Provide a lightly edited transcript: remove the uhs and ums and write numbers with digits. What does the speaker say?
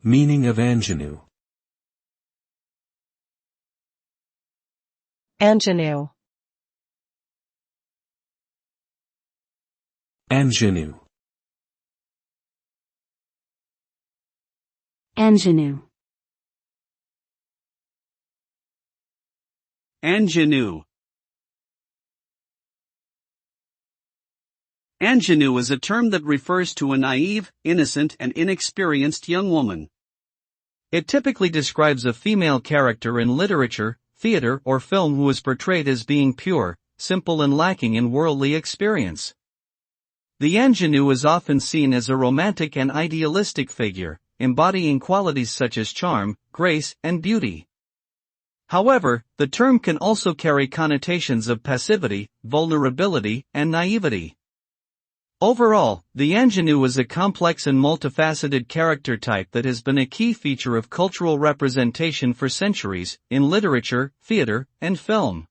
Meaning of ingénue. Ingénue. Ingénue. ingénue, Ingénue. Ingénue is a term that refers to a naive, innocent and inexperienced young woman. It typically describes a female character in literature, theater or film who is portrayed as being pure, simple and lacking in worldly experience. The ingénue is often seen as a romantic and idealistic figure, embodying qualities such as charm, grace, and beauty. However, the term can also carry connotations of passivity, vulnerability, and naivety. Overall, the ingénue is a complex and multifaceted character type that has been a key feature of cultural representation for centuries, in literature, theater, and film.